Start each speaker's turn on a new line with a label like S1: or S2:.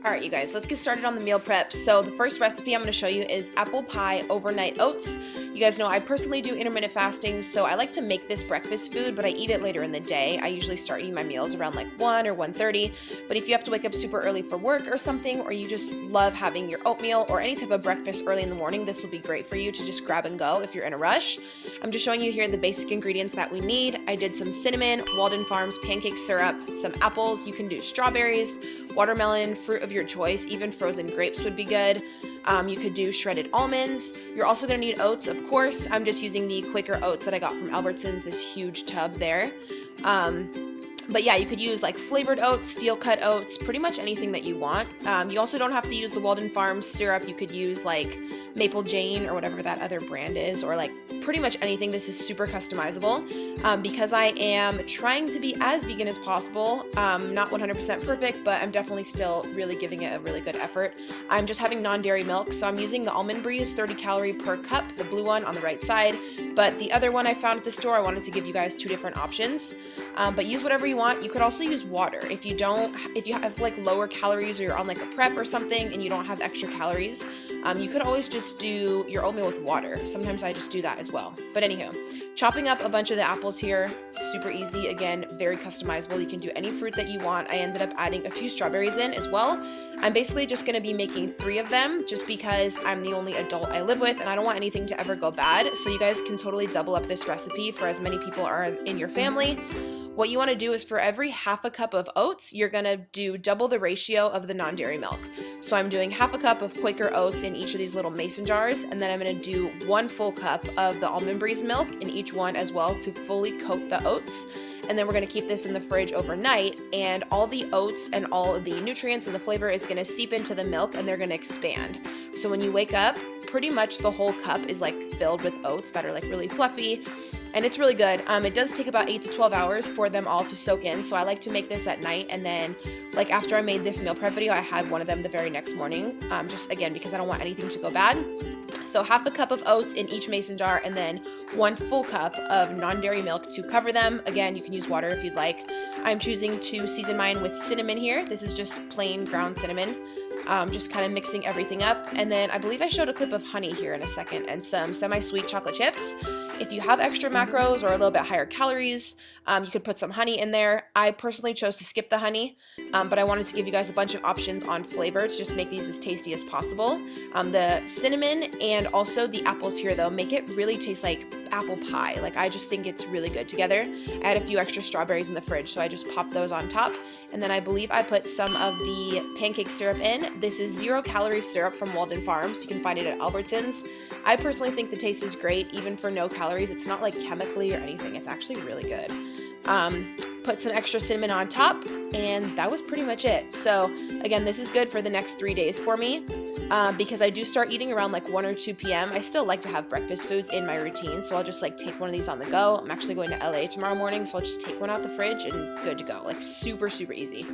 S1: Alright, you guys, let's get started on the meal prep. So the first recipe I'm going to show you is apple pie overnight oats. You guys know I personally do intermittent fasting, so I like to make this breakfast food, but I eat it later in the day. I usually start eating my meals around like 1 or 1:30, but if you have to wake up super early for work or something, or you just love having your oatmeal or any type of breakfast early in the morning, this will be great for you to just grab and go if you're in a rush. I'm just showing you here the basic ingredients that we need. I did some cinnamon, Walden Farms pancake syrup, some apples. You can do strawberries, watermelon, fruit of your choice, even frozen grapes would be good. You could do shredded almonds. You're also going to need oats, of course. I'm just using the Quaker oats that I got from Albertsons, this huge tub there. But yeah, you could use like flavored oats, steel cut oats, pretty much anything that you want. You also don't have to use the Walden Farms syrup. You could use like Maple Jane or whatever that other brand is, or like pretty much anything. This is super customizable. Because I am trying to be as vegan as possible. Not 100% perfect, but I'm definitely still really giving it a really good effort. I'm just having non-dairy milk, so I'm using the Almond Breeze 30 calorie per cup, the blue one on the right side. But the other one I found at the store, I wanted to give you guys two different options. But use whatever you want. You could also use water. If you have like lower calories, or you're on like a prep or something and you don't have extra calories, you could always just do your oatmeal with water. Sometimes I just do that as well. But anywho, chopping up a bunch of the apples here, super easy. Again, very customizable. You can do any fruit that you want. I ended up adding a few strawberries in as well. I'm basically just going to be making 3 of them just because I'm the only adult I live with and I don't want anything to ever go bad. So you guys can totally double up this recipe for as many people are in your family. What you want to do is for every half a cup of oats, you're going to do double the ratio of the non-dairy milk. So I'm doing half a cup of Quaker oats in each of these little mason jars, and then I'm going to do 1 full cup of the Almond Breeze milk in each one as well to fully coat the oats. And then we're going to keep this in the fridge overnight, and all the oats and all of the nutrients and the flavor is going to seep into the milk and they're going to expand. So when you wake up, pretty much the whole cup is like filled with oats that are like really fluffy. And it's really good. It does take about 8 to 12 hours for them all to soak in. So I like to make this at night. And then like after I made this meal prep video, I had one of them the very next morning. Just again, because I don't want anything to go bad. So half a cup of oats in each mason jar, and then 1 full cup of non-dairy milk to cover them. Again, you can use water if you'd like. I'm choosing to season mine with cinnamon here. This is just plain ground cinnamon. Just kind of mixing everything up. And then I believe I showed a clip of honey here in a second, and some semi-sweet chocolate chips. If you have extra macros or a little bit higher calories, you could put some honey in there. I personally chose to skip the honey, but I wanted to give you guys a bunch of options on flavor to just make these as tasty as possible. The cinnamon and also the apples here though make it really taste like apple pie. Like I just think it's really good together. I had a few extra strawberries in the fridge, so I just popped those on top. And then I believe I put some of the pancake syrup in. This is 0 calorie syrup from Walden Farms. You can find it at Albertsons. I personally think the taste is great, even for no calories. It's not like chemically or anything. It's actually really good. Put some extra cinnamon on top, and that was pretty much it. So again, this is good for the next 3 days for me. Because I do start eating around like 1 or 2 p.m. I still like to have breakfast foods in my routine, so I'll just like take one of these on the go. I'm actually going to LA tomorrow morning, so I'll just take one out the fridge and good to go. Like super, super easy.